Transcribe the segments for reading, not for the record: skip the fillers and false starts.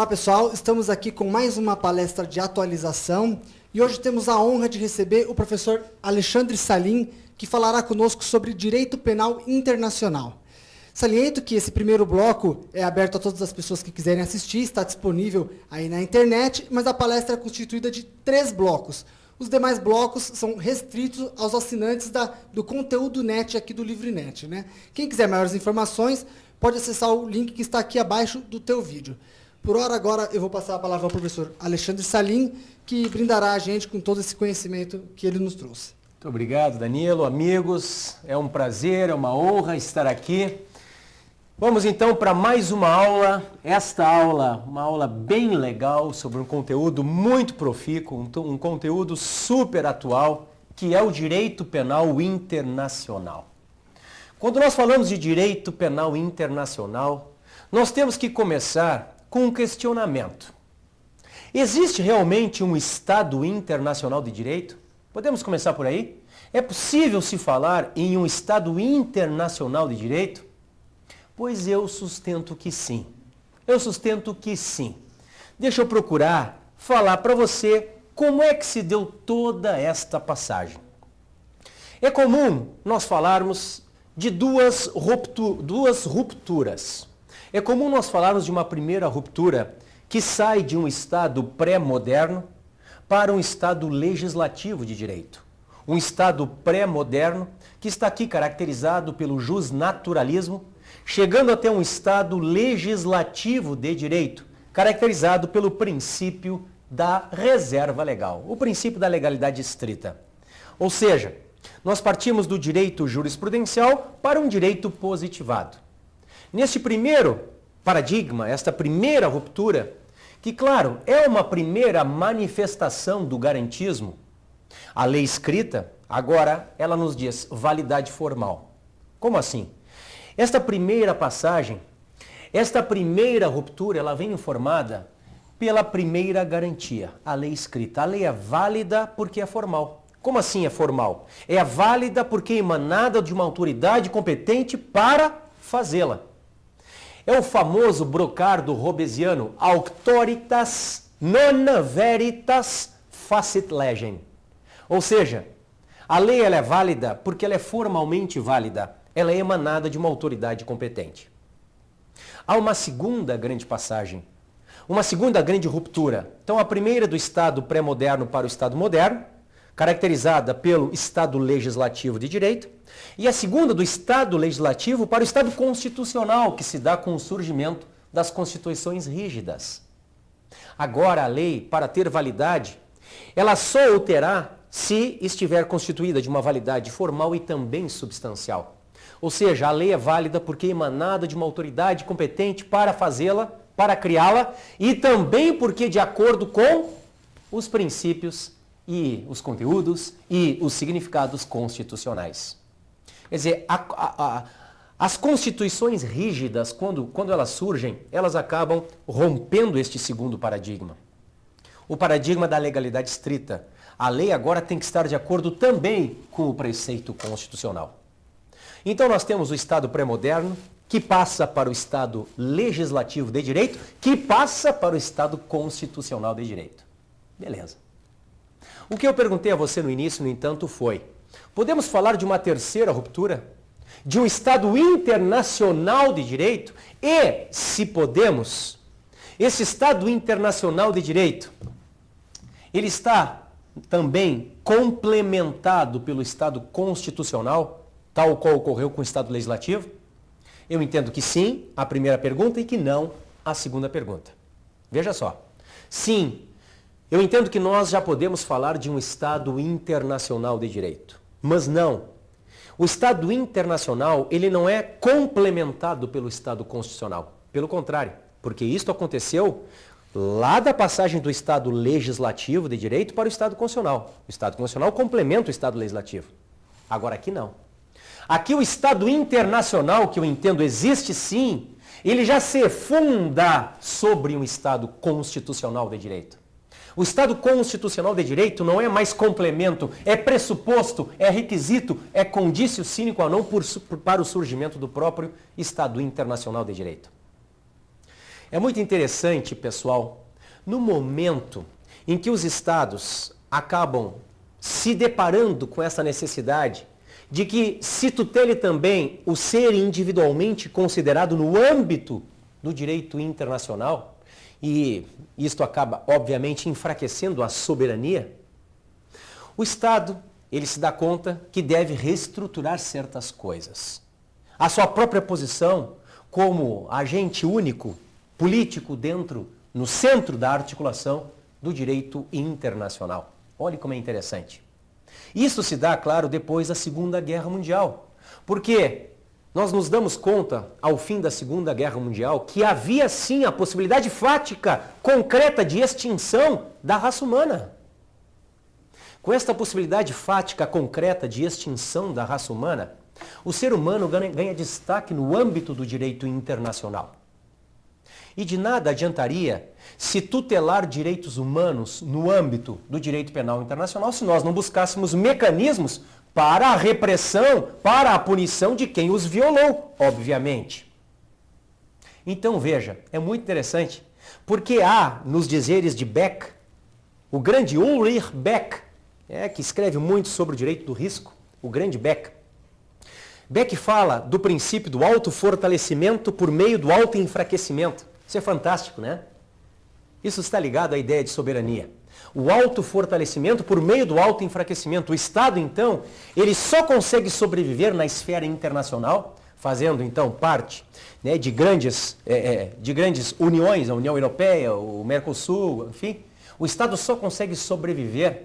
Olá pessoal, estamos aqui com mais uma palestra de atualização e hoje temos a honra de receber o professor Alexandre Salim, que falará conosco sobre Direito Penal Internacional. Saliento que esse primeiro bloco é aberto a todas as pessoas que quiserem assistir, está disponível aí na internet, mas a palestra é constituída de 3 blocos. Os demais blocos são restritos aos assinantes do conteúdo net aqui do LivreNet, né? Quem quiser maiores informações, pode acessar o link que está aqui abaixo do teu vídeo. Por hora, agora, eu vou passar a palavra ao professor Alexandre Salim, que brindará a gente com todo esse conhecimento que ele nos trouxe. Muito obrigado, Danilo. Amigos, é um prazer, é uma honra estar aqui. Vamos então para mais uma aula. Esta aula, uma aula bem legal sobre um conteúdo muito profícuo, um conteúdo super atual, que é o direito penal internacional. Quando nós falamos de direito penal internacional, nós temos que começar com um questionamento. Existe realmente um Estado internacional de direito? Podemos começar por aí? É possível se falar em um Estado internacional de direito? Pois eu sustento que sim. Eu sustento que sim. Deixa eu procurar falar para você como é que se deu toda esta passagem. É comum nós falarmos de duas rupturas. É comum nós falarmos de uma primeira ruptura que sai de um Estado pré-moderno para um Estado legislativo de direito. Um Estado pré-moderno que está aqui caracterizado pelo justnaturalismo, chegando até um Estado legislativo de direito, caracterizado pelo princípio da reserva legal, o princípio da legalidade estrita. Ou seja, nós partimos do direito jurisprudencial para um direito positivado. Neste primeiro paradigma, esta primeira ruptura, que, claro, é uma primeira manifestação do garantismo, a lei escrita, agora, ela nos diz validade formal. Como assim? Esta primeira passagem, esta primeira ruptura, ela vem informada pela primeira garantia, a lei escrita. A lei é válida porque é formal. Como assim é formal? É válida porque é emanada de uma autoridade competente para fazê-la. É o famoso brocardo robesiano, auctoritas non veritas facit legem. Ou seja, a lei ela é válida porque ela é formalmente válida. Ela é emanada de uma autoridade competente. Há uma segunda grande passagem, uma segunda grande ruptura. Então, a primeira do Estado pré-moderno para o Estado moderno, caracterizada pelo Estado legislativo de direito, e a segunda do Estado legislativo para o Estado constitucional, que se dá com o surgimento das constituições rígidas. Agora, a lei, para ter validade, ela só o terá se estiver constituída de uma validade formal e também substancial. Ou seja, a lei é válida porque é emanada de uma autoridade competente para fazê-la, para criá-la, e também porque de acordo com os princípios e os conteúdos e os significados constitucionais. Quer dizer, as constituições rígidas, quando elas surgem, elas acabam rompendo este segundo paradigma. O paradigma da legalidade estrita. A lei agora tem que estar de acordo também com o preceito constitucional. Então nós temos o Estado pré-moderno, que passa para o Estado legislativo de direito, que passa para o Estado constitucional de direito. Beleza. O que eu perguntei a você no início, no entanto, foi: podemos falar de uma terceira ruptura? De um Estado internacional de direito? E, se podemos, esse Estado internacional de direito, ele está também complementado pelo Estado constitucional, tal qual ocorreu com o Estado legislativo? Eu entendo que sim, a primeira pergunta, e que não, a segunda pergunta. Veja só. Sim, eu entendo que nós já podemos falar de um Estado internacional de direito. Mas não. O Estado internacional, ele não é complementado pelo Estado constitucional. Pelo contrário, porque isto aconteceu lá da passagem do Estado legislativo de direito para o Estado constitucional. O Estado constitucional complementa o Estado legislativo. Agora aqui não. Aqui o Estado internacional, que eu entendo existe sim, ele já se funda sobre um Estado constitucional de direito. O Estado constitucional de direito não é mais complemento, é pressuposto, é requisito, é condício sine qua non para o surgimento do próprio Estado internacional de direito. É muito interessante, pessoal, no momento em que os estados acabam se deparando com essa necessidade de que se tutele também o ser individualmente considerado no âmbito do direito internacional, e isto acaba, obviamente, enfraquecendo a soberania, o Estado, ele se dá conta que deve reestruturar certas coisas. A sua própria posição como agente único, político no centro da articulação do direito internacional. Olhe como é interessante. Isso se dá, claro, depois da Segunda Guerra Mundial. Porque nós nos damos conta, ao fim da Segunda Guerra Mundial, que havia sim a possibilidade fática, concreta de extinção da raça humana. Com esta possibilidade fática, concreta de extinção da raça humana, o ser humano ganha destaque no âmbito do direito internacional. E de nada adiantaria se tutelar direitos humanos no âmbito do direito penal internacional se nós não buscássemos mecanismos para a repressão, para a punição de quem os violou, obviamente. Então veja, é muito interessante, porque há nos dizeres de Beck, o grande Ulrich Beck, que escreve muito sobre o direito do risco, o grande Beck. Beck fala do princípio do autofortalecimento por meio do autoenfraquecimento. Isso é fantástico, né? Isso está ligado à ideia de soberania. O autofortalecimento por meio do autoenfraquecimento. O Estado, então, ele só consegue sobreviver na esfera internacional, fazendo, então, parte, né, de grandes uniões, a União Europeia, o Mercosul, enfim. O Estado só consegue sobreviver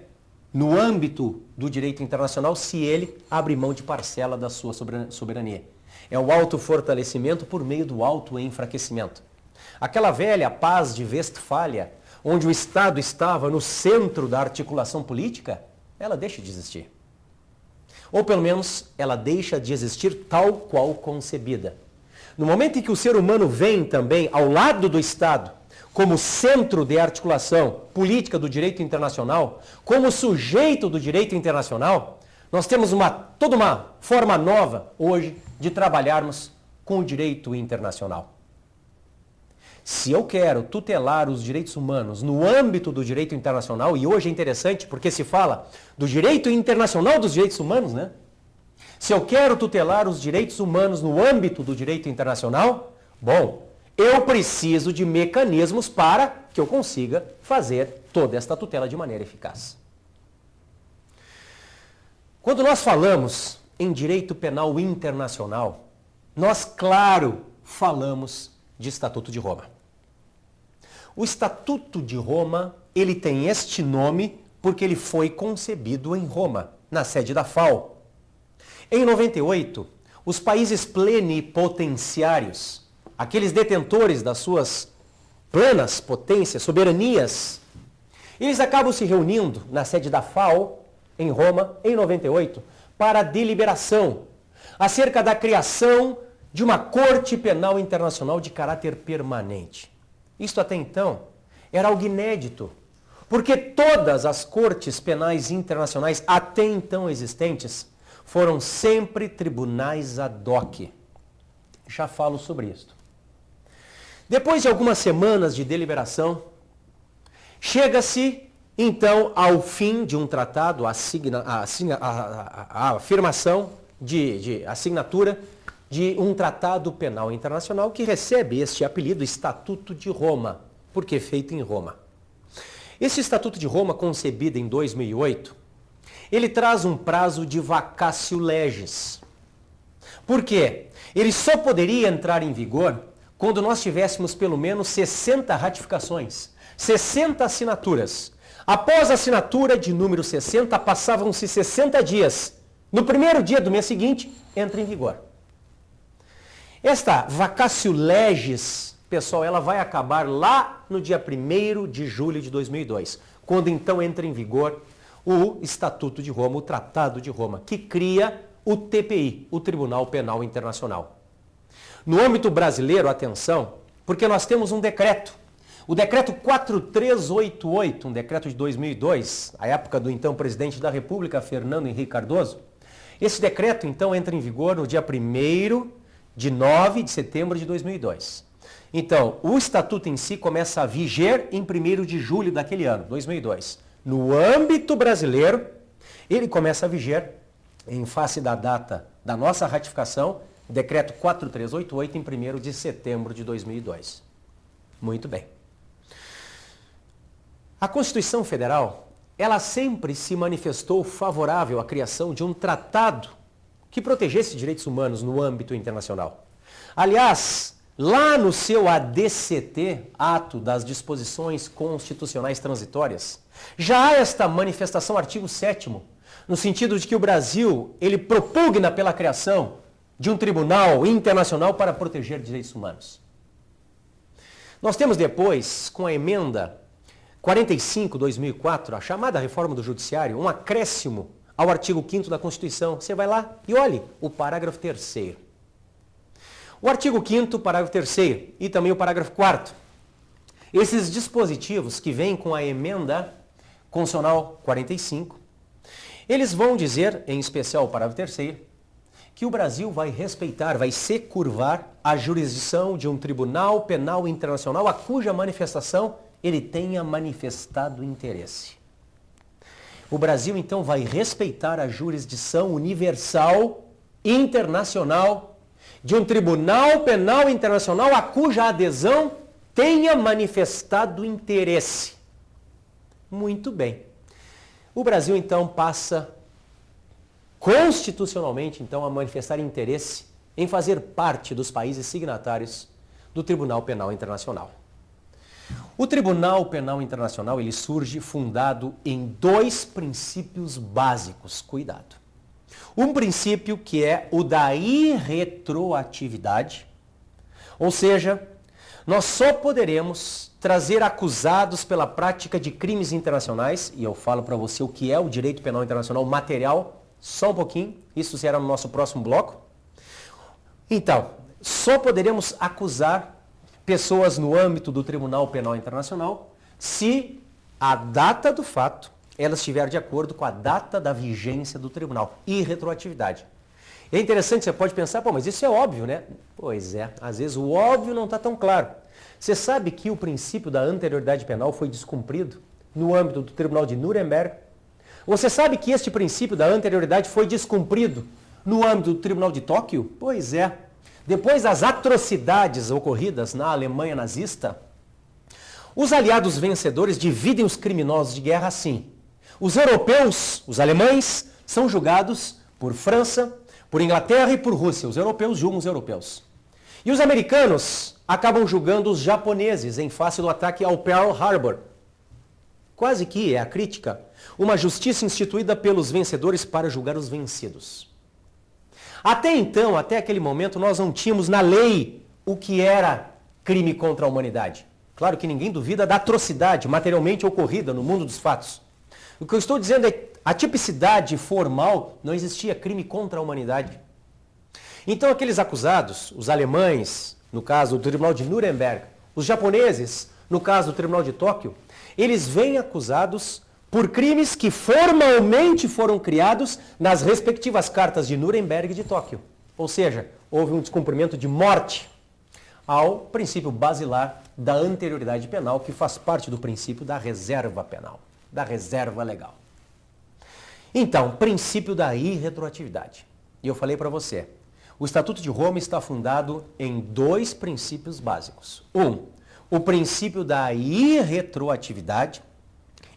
no âmbito do direito internacional se ele abre mão de parcela da sua soberania. É o autofortalecimento por meio do autoenfraquecimento. Aquela velha paz de Westfália, onde o Estado estava no centro da articulação política, ela deixa de existir. Ou pelo menos ela deixa de existir tal qual concebida. No momento em que o ser humano vem também ao lado do Estado, como centro de articulação política do direito internacional, como sujeito do direito internacional, nós temos toda uma forma nova hoje de trabalharmos com o direito internacional. Se eu quero tutelar os direitos humanos no âmbito do direito internacional, e hoje é interessante porque se fala do direito internacional dos direitos humanos, né? Se eu quero tutelar os direitos humanos no âmbito do direito internacional, bom, eu preciso de mecanismos para que eu consiga fazer toda esta tutela de maneira eficaz. Quando nós falamos em direito penal internacional, nós, claro, falamos de Estatuto de Roma. O Estatuto de Roma, ele tem este nome porque ele foi concebido em Roma, na sede da FAO. Em 98, os países plenipotenciários, aqueles detentores das suas plenas potências, soberanias, eles acabam se reunindo na sede da FAO, em Roma, em 98, para deliberação acerca da criação de uma Corte Penal Internacional de caráter permanente. Isto até então era algo inédito, porque todas as cortes penais internacionais até então existentes foram sempre tribunais ad hoc. Já falo sobre isso. Depois de algumas semanas de deliberação, chega-se então ao fim de um tratado, a afirmação de assinatura de um tratado penal internacional que recebe este apelido Estatuto de Roma, porque feito em Roma. Esse Estatuto de Roma, concebido em 2008, ele traz um prazo de vacatio legis. Por quê? Ele só poderia entrar em vigor quando nós tivéssemos pelo menos 60 ratificações, 60 assinaturas. Após a assinatura de número 60, passavam-se 60 dias. No primeiro dia do mês seguinte, entra em vigor. Esta vacatio legis, pessoal, ela vai acabar lá no dia 1º de julho de 2002, quando então entra em vigor o Estatuto de Roma, o Tratado de Roma, que cria o TPI, o Tribunal Penal Internacional. No âmbito brasileiro, atenção, porque nós temos um decreto, o decreto 4388, um decreto de 2002, a época do então presidente da República, Fernando Henrique Cardoso. Esse decreto então entra em vigor no dia 1º de 9 de setembro de 2002. Então, o estatuto em si começa a viger em 1º de julho daquele ano, 2002. No âmbito brasileiro, ele começa a viger em face da data da nossa ratificação, decreto 4388, em 1º de setembro de 2002. Muito bem. A Constituição Federal, ela sempre se manifestou favorável à criação de um tratado que protegesse direitos humanos no âmbito internacional. Aliás, lá no seu ADCT, Ato das Disposições Constitucionais Transitórias, já há esta manifestação, artigo 7º, no sentido de que o Brasil, ele propugna pela criação de um tribunal internacional para proteger direitos humanos. Nós temos depois, com a emenda 45/2004, a chamada reforma do Judiciário, um acréscimo ao artigo 5º da Constituição. Você vai lá e olhe o parágrafo 3º. O artigo 5º, parágrafo 3º e também o parágrafo 4º. Esses dispositivos que vêm com a emenda constitucional 45, eles vão dizer, em especial o parágrafo 3º, que o Brasil vai respeitar, vai se curvar à jurisdição de um tribunal penal internacional a cuja manifestação ele tenha manifestado interesse. O Brasil, então, vai respeitar a jurisdição universal, internacional, de um tribunal penal internacional a cuja adesão tenha manifestado interesse. Muito bem. O Brasil, então, passa constitucionalmente, então, a manifestar interesse em fazer parte dos países signatários do Tribunal Penal Internacional. O Tribunal Penal Internacional, ele surge fundado em 2 princípios básicos. Cuidado. Um princípio que é o da irretroatividade, ou seja, nós só poderemos trazer acusados pela prática de crimes internacionais, e eu falo para você o que é o direito penal internacional material, só um pouquinho, isso será no nosso próximo bloco. Então, só poderemos acusar pessoas no âmbito do Tribunal Penal Internacional se a data do fato ela estiver de acordo com a data da vigência do tribunal, irretroatividade. É interessante, você pode pensar, pô, mas isso é óbvio, né? Pois é, às vezes o óbvio não está tão claro. Você sabe que o princípio da anterioridade penal foi descumprido no âmbito do Tribunal de Nuremberg? Você sabe que este princípio da anterioridade foi descumprido no âmbito do Tribunal de Tóquio? Pois é. Depois das atrocidades ocorridas na Alemanha nazista, os aliados vencedores dividem os criminosos de guerra assim. Os europeus, os alemães, são julgados por França, por Inglaterra e por Rússia. Os europeus julgam os europeus. E os americanos acabam julgando os japoneses em face do ataque ao Pearl Harbor. Quase que é a crítica, uma justiça instituída pelos vencedores para julgar os vencidos. Até então, até aquele momento, nós não tínhamos na lei o que era crime contra a humanidade. Claro que ninguém duvida da atrocidade materialmente ocorrida no mundo dos fatos. O que eu estou dizendo é a tipicidade formal, não existia crime contra a humanidade. Então aqueles acusados, os alemães, no caso do Tribunal de Nuremberg, os japoneses, no caso do Tribunal de Tóquio, eles vêm acusados por crimes que formalmente foram criados nas respectivas cartas de Nuremberg e de Tóquio. Ou seja, houve um descumprimento de morte ao princípio basilar da anterioridade penal, que faz parte do princípio da reserva penal, da reserva legal. Então, princípio da irretroatividade. E eu falei para você, o Estatuto de Roma está fundado em 2 princípios básicos. O princípio da irretroatividade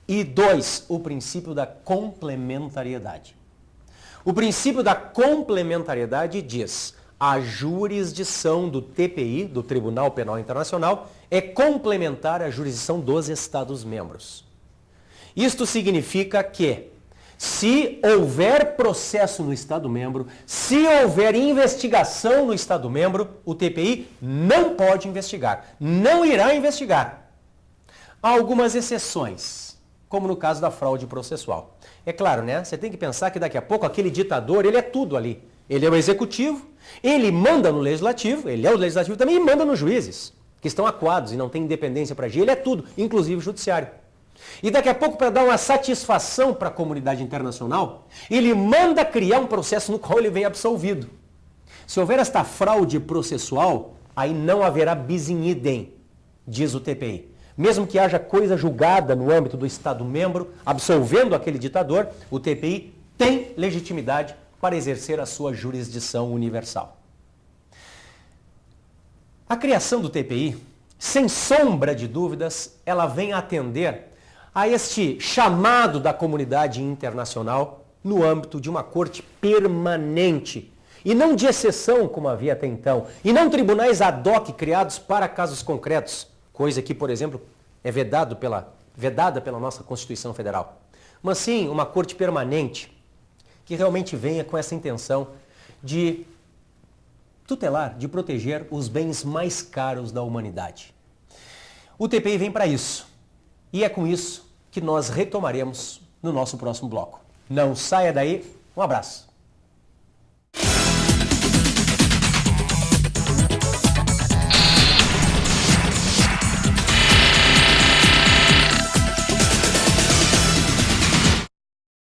e 2, o princípio da complementariedade. O princípio da complementariedade diz: a jurisdição do TPI, do Tribunal Penal Internacional, é complementar à jurisdição dos Estados-membros. Isto significa que, se houver processo no Estado-membro, se houver investigação no Estado-membro, o TPI não pode investigar, não irá investigar. Há algumas exceções, como no caso da fraude processual. É claro, né? Você tem que pensar que daqui a pouco aquele ditador, ele é tudo ali. Ele é o executivo, ele manda no legislativo, ele é o legislativo também e manda nos juízes, que estão acuados e não têm independência para agir. Ele é tudo, inclusive o judiciário. E daqui a pouco, para dar uma satisfação para a comunidade internacional, ele manda criar um processo no qual ele vem absolvido. Se houver esta fraude processual, aí não haverá bis in idem, diz o TPI. Mesmo que haja coisa julgada no âmbito do Estado-membro, absolvendo aquele ditador, o TPI tem legitimidade para exercer a sua jurisdição universal. A criação do TPI, sem sombra de dúvidas, ela vem atender a este chamado da comunidade internacional no âmbito de uma corte permanente e não de exceção, como havia até então, e não tribunais ad hoc criados para casos concretos, coisa que, por exemplo, é vedada pela nossa Constituição Federal, mas sim uma corte permanente que realmente venha com essa intenção de tutelar, de proteger os bens mais caros da humanidade. O TPI vem para isso, e é com isso que nós retomaremos no nosso próximo bloco. Não saia daí, um abraço.